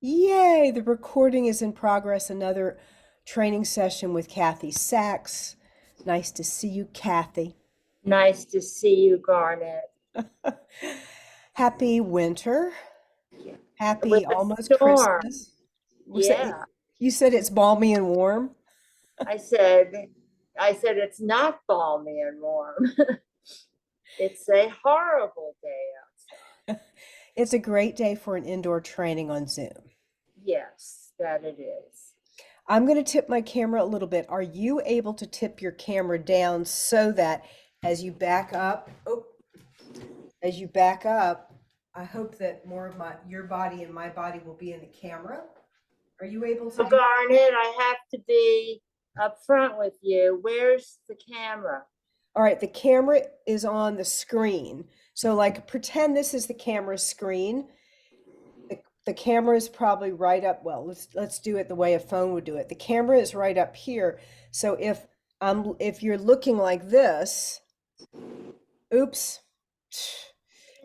Yay, the recording is in progress. Another training session with Kathy Sachs. Nice to see you, Kathy. Nice to see you, Garnet. Happy winter. Yeah. With Happy the almost storm. Christmas. Yeah. You said it's balmy and warm? I said, I said it's not balmy and warm. It's a horrible day outside. It's a great day for an indoor training on Zoom. Yes, that it is. I'm going to tip my camera a little bit. Are you able to tip your camera down so that as you back up, I hope that more of your body and my body will be in the camera. Are you able to So, do? Garnet, I have to be up front with you. Where's the camera? All right, the camera is on the screen. So like pretend this is the camera screen. The camera is probably right up, well, let's do it the way a phone would do it. The camera is right up here. So if you're looking like this, oops. Is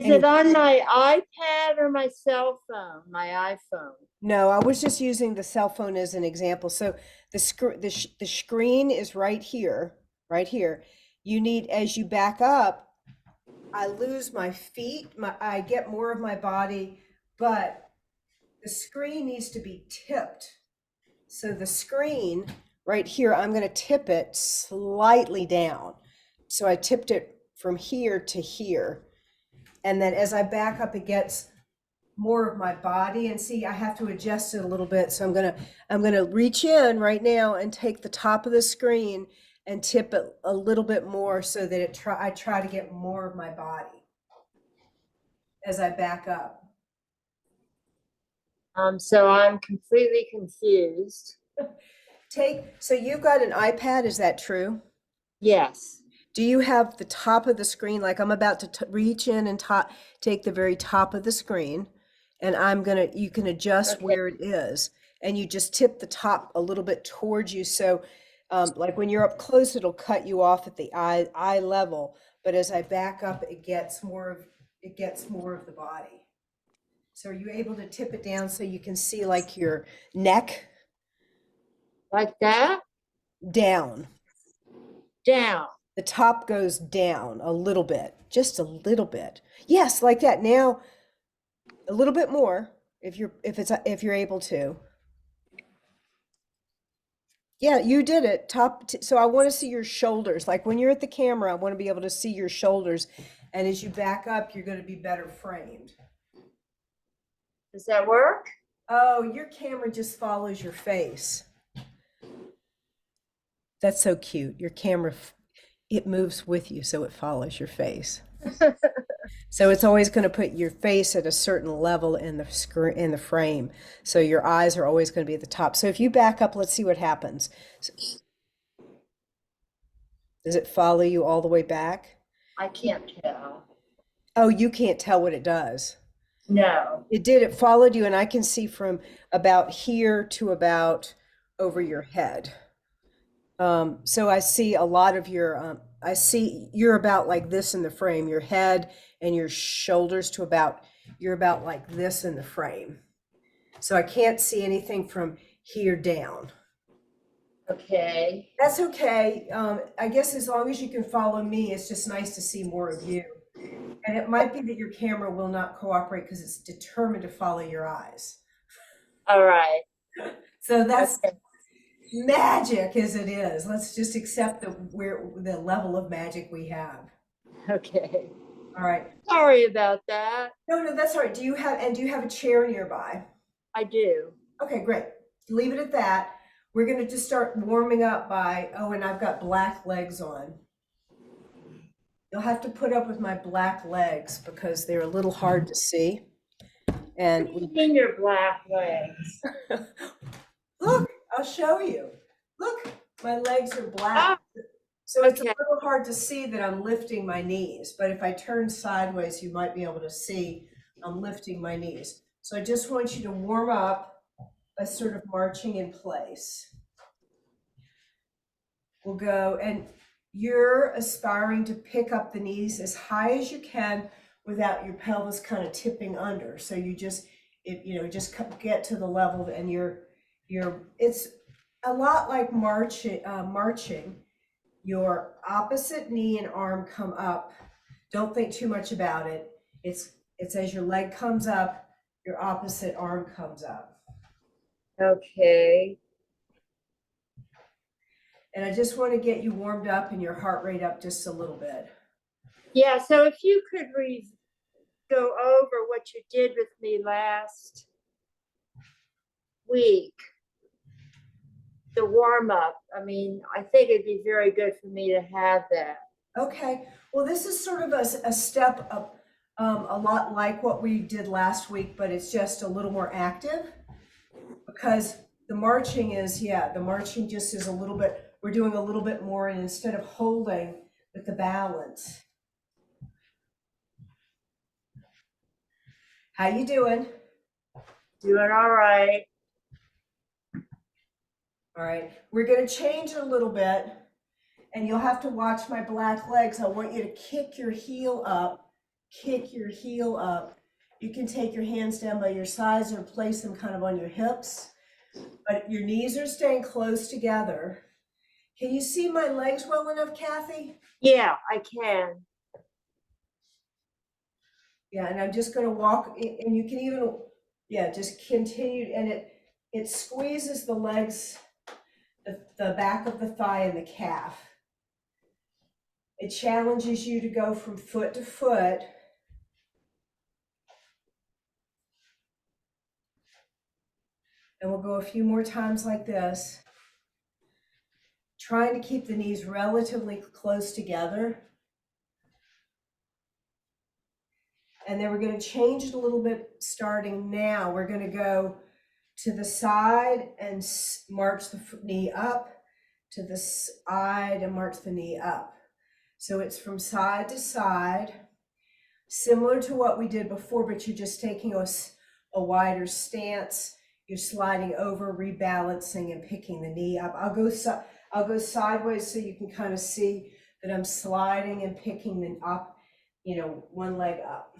Anyway, it on my iPad or my cell phone? My iPhone. no, I was just using the cell phone as an example. So the screen is right here, right here. You need, as you back up, I lose my feet, I get more of my body, but the screen needs to be tipped. So the screen right here, I'm going to tip it slightly down. So I tipped it from here to here. And then as I back up, it gets more of my body, and see, I have to adjust it a little bit. So I'm gonna reach in right now and take the top of the screen and tip it a little bit more so that I try to get more of my body as I back up. So I'm completely confused. So you've got an iPad, is that true? Yes. Do you have the top of the screen? Like I'm about to reach in and take the very top of the screen, and you can adjust Okay. where it is, and you just tip the top a little bit towards you. So, like when you're up close, it'll cut you off at the eye level. But as I back up, it gets more of the body. So are you able to tip it down so you can see like your neck Like that? down? Down. The top goes down a little bit, just a little bit. Yes, like that. Now a little bit more if you're able to. Yeah, you did it. So I want to see your shoulders. Like when you're at the camera, I want to be able to see your shoulders. And as you back up, you're going to be better framed. Does that work? Oh, your camera just follows your face. That's so cute. Your camera, it moves with you, so it follows your face. So it's always going to put your face at a certain level in the frame. So your eyes are always going to be at the top. So if you back up, let's see what happens. Does it follow you all the way back? I can't tell. Oh, you can't tell what it does. No. It did. It followed you, and I can see from about here to about over your head. So I see a lot of I see you're about like this in the frame, your head and your shoulders to you're about like this in the frame. So I can't see anything from here down. Okay. That's okay. I guess as long as you can follow me, it's just nice to see more of you. And it might be that your camera will not cooperate because it's determined to follow your eyes. All right. So that's Okay. magic as it is. Let's just accept the level of magic we have. Okay. All right. Sorry about that. No, that's all right. Do you have a chair nearby? I do. Okay, great. Leave it at that. We're going to just start warming up and I've got black legs on. You'll have to put up with my black legs because they're a little hard to see. And What do you mean your black legs? look, I'll show you. Look, my legs are Ah, black. So it's a okay. little hard to see that I'm lifting my knees, but if I turn sideways, you might be able to see I'm lifting my knees. So I just want you to warm up by sort of marching in place. We'll go, and you're aspiring to pick up the knees as high as you can without your pelvis kind of tipping under. So you just, just get to the level and it's a lot like marching. Your opposite knee and arm come up. Don't think too much about it. It's as your leg comes up, your opposite arm comes up. Okay. And I just want to get you warmed up and your heart rate up just a little bit. Yeah, so if you could go over what you did with me last week, the warm up. I mean, I think it'd be very good for me to have that. Okay. Well, this is sort of a step up, a lot like what we did last week, but it's just a little more active because the marching just is a little bit, we're doing a little bit more, and instead of holding with the balance. How you doing? Doing all right. All right. We're going to change it a little bit, and you'll have to watch my black legs. I want you to kick your heel up. Kick your heel up. You can take your hands down by your sides or place them kind of on your hips, but your knees are staying close together. Can you see my legs well enough, Kathy? Yeah, I can. Yeah, and I'm just going to walk, and you can even, just continue, and it squeezes the legs, the back of the thigh and the calf. It challenges you to go from foot to foot. And we'll go a few more times like this. Trying to keep the knees relatively close together. And then we're going to change it a little bit starting now. We're going to go to the side and march the knee up, to the side and march the knee up. So it's from side to side, similar to what we did before, but you're just taking a wider stance. You're sliding over, rebalancing, and picking the knee up. I'll go sideways so you can kind of see that I'm sliding and picking them up, one leg up.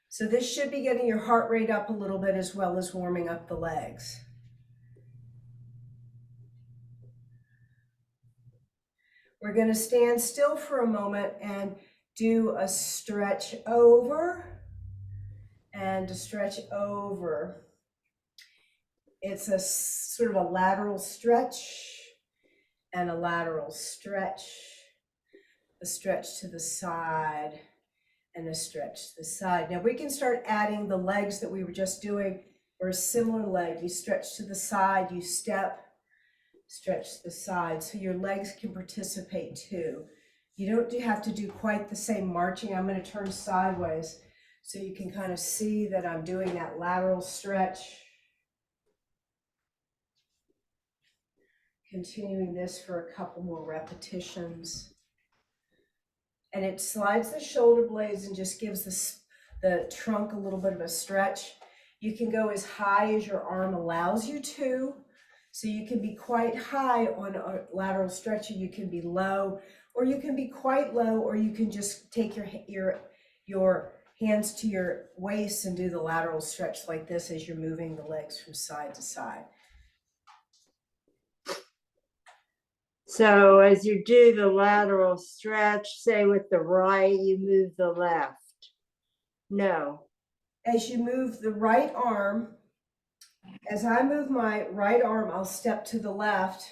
So this should be getting your heart rate up a little bit as well as warming up the legs. We're going to stand still for a moment and do a stretch over and a stretch over. It's a sort of a lateral stretch and a lateral stretch, a stretch to the side and a stretch to the side. Now we can start adding the legs that we were just doing, or a similar leg. You stretch to the side, you step, stretch to the side, so your legs can participate too. You don't have to do quite the same marching. I'm going to turn sideways so you can kind of see that I'm doing that lateral stretch. Continuing this for a couple more repetitions. And it slides the shoulder blades and just gives the trunk a little bit of a stretch. You can go as high as your arm allows you to. So you can be quite high on a lateral stretch, or you can be low, or you can be quite low, or you can just take your hands to your waist and do the lateral stretch like this as you're moving the legs from side to side. So as you do the lateral stretch, say with the right, you move the left. No. As you move the right arm, as I move my right arm, I'll step to the left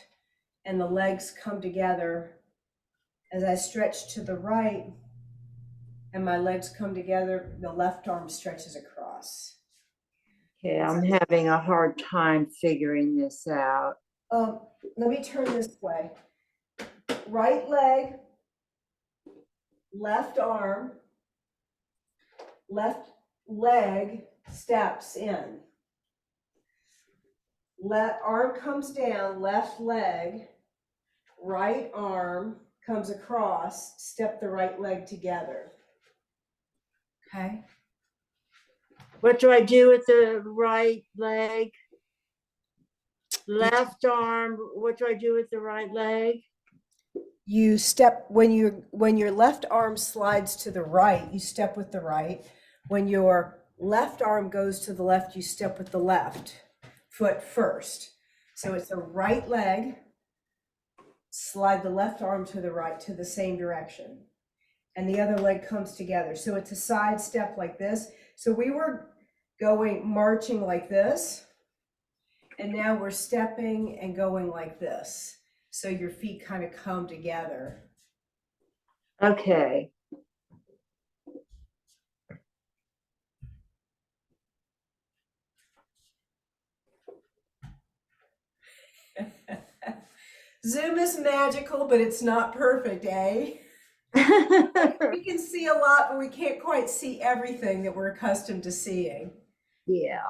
and the legs come together. As I stretch to the right and my legs come together, the left arm stretches across. Okay, I'm having a hard time figuring this out. Let me turn this way. Right leg, left arm, left leg steps in. Left arm comes down, left leg, right arm comes across, step the right leg together. Okay. What do I do with the right leg? Left arm, what do I do with the right leg? you step when your left arm slides to the right, you step with the right. When your left arm goes to the left, you step with the left foot first. So it's a right leg, slide the left arm to the right to the same direction, and the other leg comes together. So it's a side step like this. So we were marching like this, and now we're stepping and going like this. So your feet kind of come together. Okay. Zoom is magical, but it's not perfect, eh? We can see a lot, but we can't quite see everything that we're accustomed to seeing. Yeah.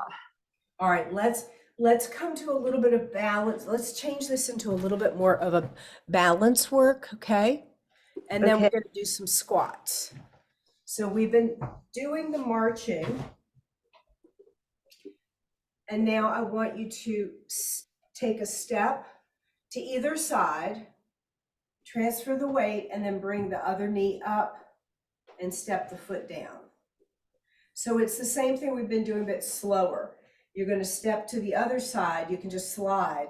All right, let's come to a little bit of balance. Let's change this into a little bit more of a balance work, okay? And then we're going to do some squats. So we've been doing the marching, and now I want you to take a step to either side, transfer the weight, and then bring the other knee up and step the foot down. So it's the same thing we've been doing, but slower. You're going to step to the other side. You can just slide.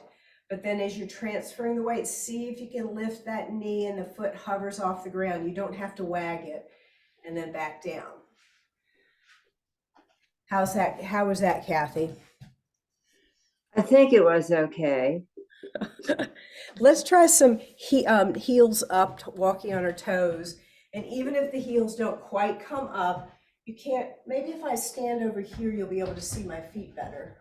But then as you're transferring the weight, see if you can lift that knee and the foot hovers off the ground. You don't have to wag it. And then back down. How's that? How was that, Kathy? I think it was okay. Let's try some heels up, walking on our toes. And even if the heels don't quite come up, you can't, maybe if I stand over here, you'll be able to see my feet better.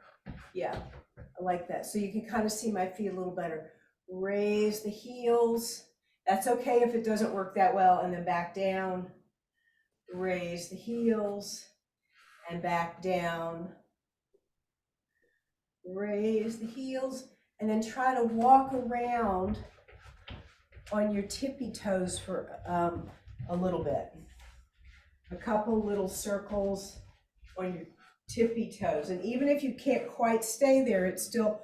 Yeah, I like that. So you can kind of see my feet a little better. Raise the heels. That's okay if it doesn't work that well. And then back down. Raise the heels and back down. Raise the heels and then try to walk around on your tippy toes for a little bit. A couple little circles on your tippy toes. And even if you can't quite stay there, it's still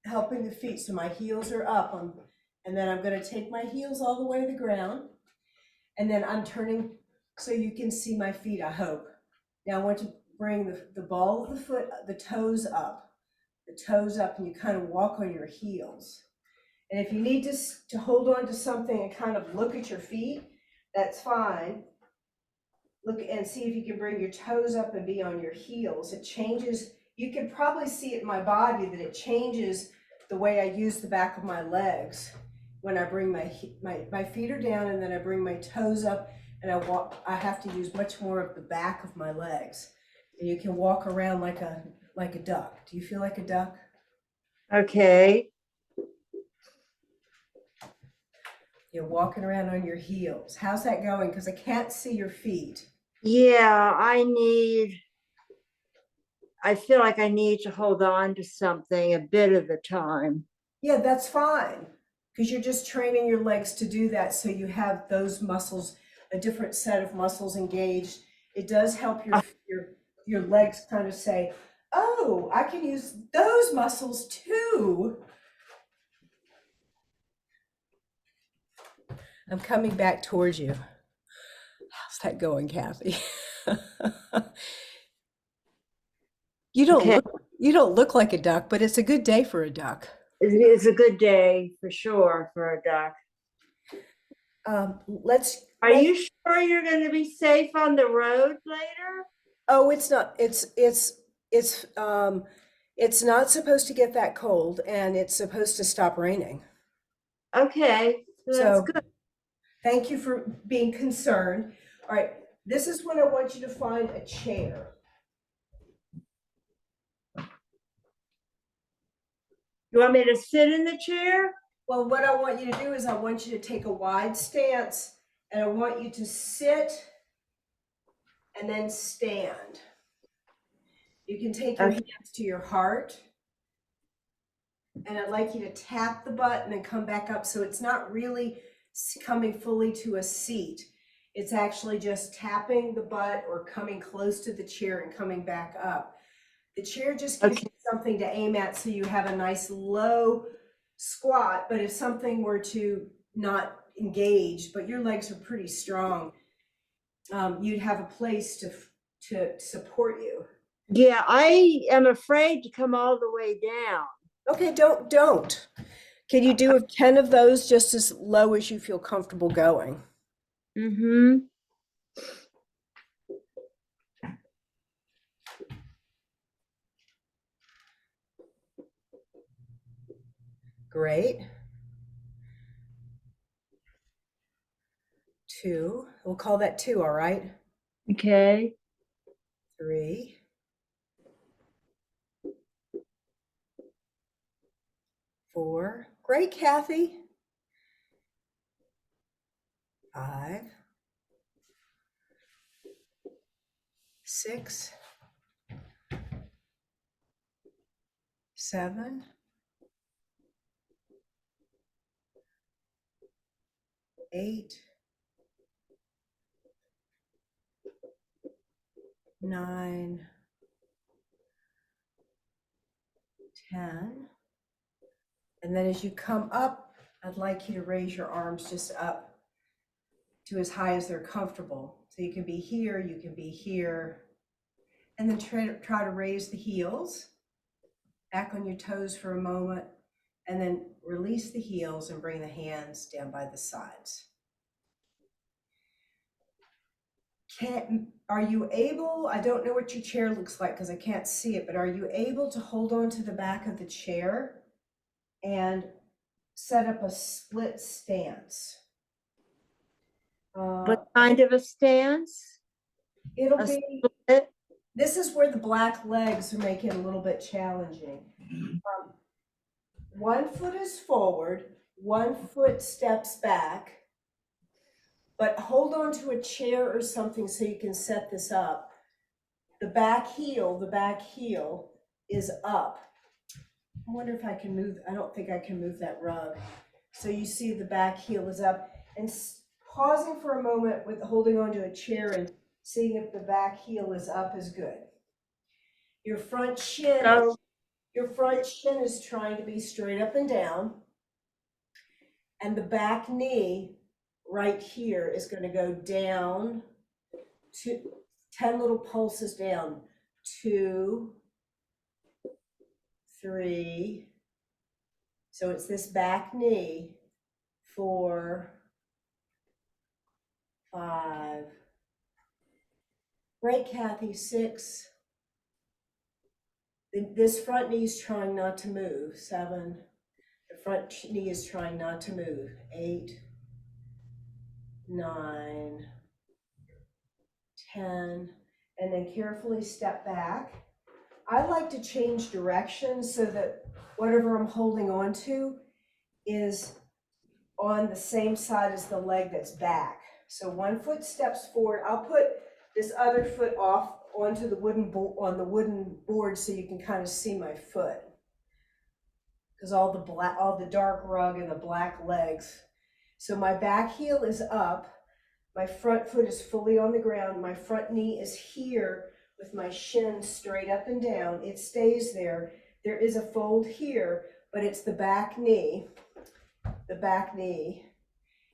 helping the feet. So my heels are up, and then I'm going to take my heels all the way to the ground. And then I'm turning so you can see my feet, I hope. Now I want to bring the ball of the foot, the toes up, and you kind of walk on your heels. And if you need to hold on to something and kind of look at your feet, that's fine. Look and see if you can bring your toes up and be on your heels. It changes. You can probably see it in my body that it changes the way I use the back of my legs when I bring my feet are down and then I bring my toes up and I walk. I have to use much more of the back of my legs. And you can walk around like a duck. Do you feel like a duck? Okay. You're walking around on your heels. How's that going? Because I can't see your feet. Yeah, I feel like I need to hold on to something a bit of the time. Yeah, that's fine. Because you're just training your legs to do that. So you have those muscles, a different set of muscles engaged. It does help your legs kind of say, oh, I can use those muscles too. I'm coming back towards you. How's that going, Kathy? You don't look like a duck, but it's a good day for a duck. It's a good day for sure for a duck. Are you sure you're going to be safe on the road later? Oh, it's not. It's not supposed to get that cold, and it's supposed to stop raining. Okay, that's So good. thank you for being concerned. All right, this is when I want you to find a chair. You want me to sit in the chair? Well, what I want you to do is I want you to take a wide stance, and I want you to sit and then stand. You can take your hands to your heart, and I'd like you to tap the butt and then come back up. So it's not really coming fully to a seat. It's actually just tapping the butt or coming close to the chair and coming back up. The chair just gives you something to aim at so you have a nice low squat, but if something were to not engaged, but your legs are pretty strong, you'd have a place to support you. Yeah, I am afraid to come all the way down. Okay, don't. Can you do 10 of those just as low as you feel comfortable going? Mm-hmm. Great. 2. We'll call that 2, all right? Okay. 3. 4. Great, Kathy. 5. 6. 7. 8. 9. 10. And then as you come up, I'd like you to raise your arms just up to as high as they're comfortable. So you can be here, you can be here. And then try to raise the heels back on your toes for a moment, and then release the heels and bring the hands down by the sides. Are you able, I don't know what your chair looks like because I can't see it, but are you able to hold on to the back of the chair and set up a split stance? What kind of a stance? It'll A be, split? this is where the black legs make it a little bit challenging. One foot is forward, one foot steps back, but hold on to a chair or something so you can set this up. The back heel is up. I wonder if I can move, I don't think I can move that rug. So you see the back heel is up, and pausing for a moment with holding onto a chair and seeing if the back heel is up is good. Your front shin, So, is trying to be straight up and down, and the back knee right here is going to go down to 10 little pulses down. 2, 3. So it's this back knee. 4, 5. Right, Kathy. 6. This front knee is trying not to move. 7. The front knee is trying not to move. 8, 9, 10. And then carefully step back. I like to change direction so that whatever I'm holding on to is on the same side as the leg that's back. So one foot steps forward. I'll put this other foot off onto the wooden board so you can kind of see my foot, because all the dark rug and the black legs. So my back heel is up. My front foot is fully on the ground. My front knee is here with my shin straight up and down. It stays there. There is a fold here, but it's the back knee. The back knee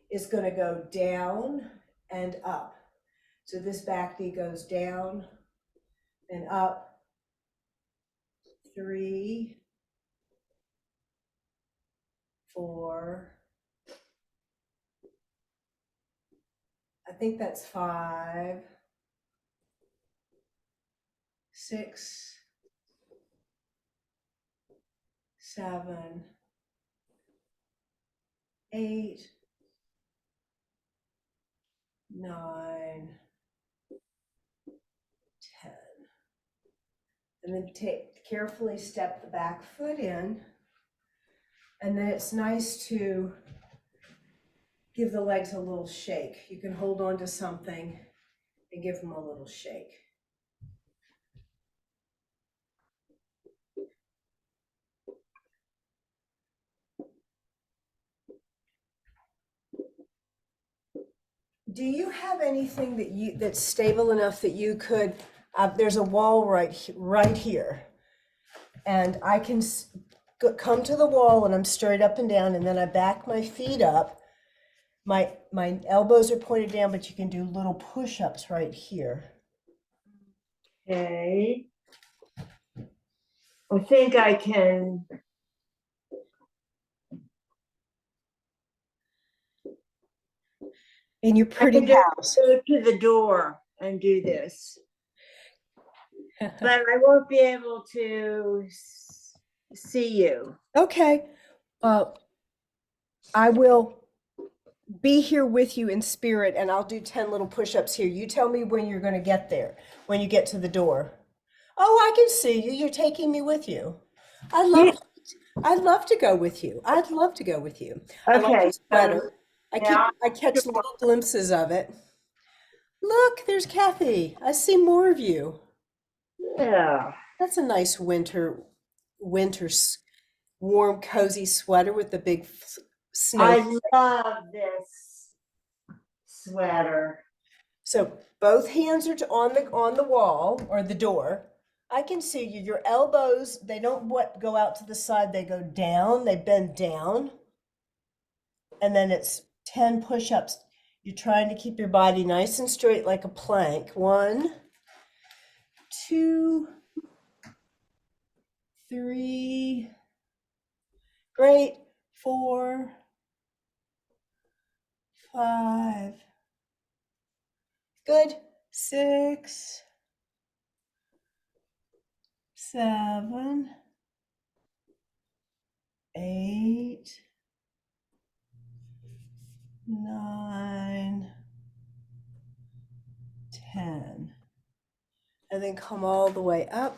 is going to go down and up. So this back knee goes down and up. 3, 4. I think that's 5, 6, 7, 8, 9, 10. And then carefully step the back foot in. And then it's nice to give the legs a little shake. You can hold on to something and give them a little shake. Do you have anything that's stable enough that you could, there's a wall right here, and I can come to the wall and I'm straight up and down, and then I back my feet up My elbows are pointed down, but you can do little push-ups right here. Okay. I think I can. In your I pretty can just house. go to the door and do this, but I won't be able to see you. Okay. I will be here with you in spirit, and I'll do 10 little push-ups here. You tell me when you're going to get there, when you get to the door. Oh, I can see you. You're taking me with you. I Yeah. love I'd love to go with you. I'd love to go with you. I like your Okay. So sweater. now, I catch little glimpses of it. Look, there's Kathy. I see more of you. yeah, That's a nice winter warm, cozy sweater with the big snow. I love this sweater. So both hands are on the wall or the door. I can see you. Your elbows, they don't go out to the side, they go down, they bend down. And then it's 10 push-ups. You're trying to keep your body nice and straight like a plank. 1, 2, 3. Great. 4, 5. Good. 6, 7, 8, 9, 10. And then come all the way up.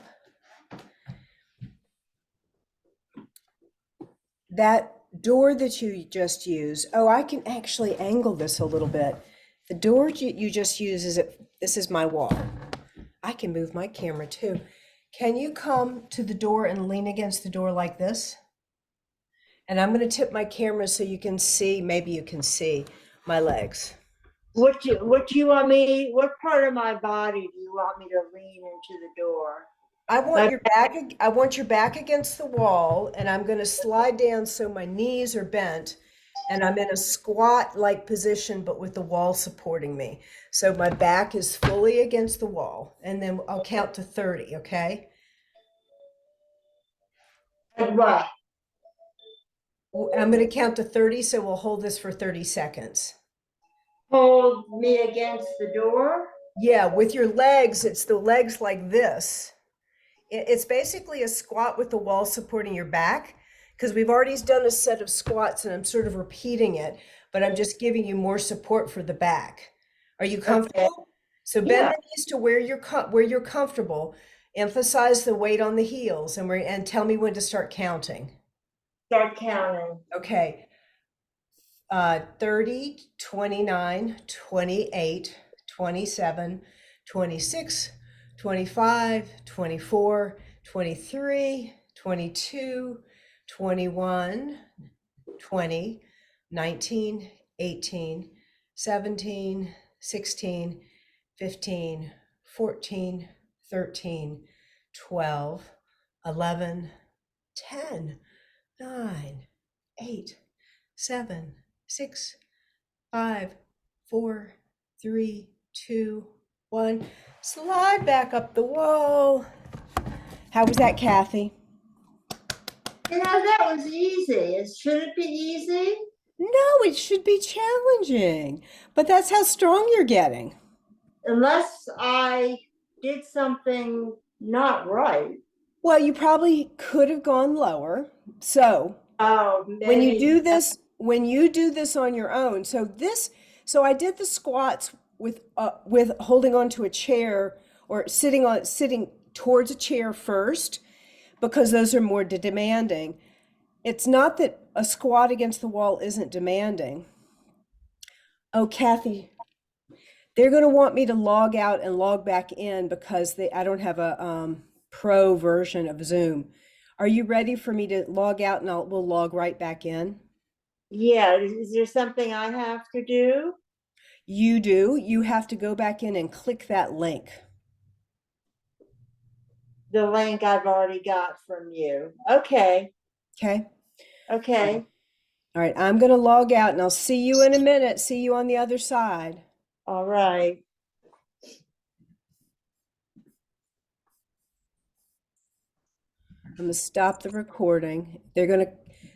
That door that you just used, oh, I can actually angle this a little bit. The door you just used this is my wall. I can move my camera too. Can you come to the door and lean against the door like this? And I'm going to tip my camera so you can see, maybe you can see my legs. What do you want me? What part of my body do you want me to lean into the door? I want your back against the wall, and I'm going to slide down so my knees are bent, and I'm in a squat like position but with the wall supporting me. So my back is fully against the wall, and then I'll count to 30, okay? And what? I'm going to count to 30, so we'll hold this for 30 seconds. Hold me against the door? Yeah, with your legs, it's the legs like this. It's basically a squat with the wall supporting your back, because we've already done a set of squats and I'm sort of repeating it, but I'm just giving you more support for the back. Are you comfortable? Okay. So bend Yeah. the knees to where you're comfortable. Emphasize the weight on the heels, and tell me when to start counting. Start counting. Okay. 30, 29, 28, 27, 26, 25, 24, 23, 22, 21, 20, 19, 18, 17, 16, 15, 14, 13, 12, 11, 10, 9, 8, 7, 6, 5, 4, 3, 2, 1. Slide back up the wall. How was that, Kathy? You know, that was easy. Should it be easy? No, it should be challenging, but that's how strong you're getting. Unless I did something not right. Well, you probably could have gone lower. So Oh, when you maybe. do this, on your own, so I did the squats with holding onto a chair or sitting towards a chair first, because those are more demanding. It's not that a squat against the wall isn't demanding. Oh, Kathy, they're going to want me to log out and log back in because I don't have a pro version of Zoom. Are you ready for me to log out and we'll log right back in? Yeah. Is there something I have to do? You do. You have to go back in and click that link. The link I've already got from you. Okay. Okay. Okay. All right, I'm going to log out and I'll see you in a minute. See you on the other side. All right. I'm going to stop the recording.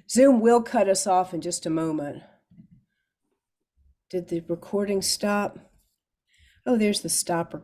Zoom will cut us off in just a moment. Did the recording stop? Oh, there's the stop recording.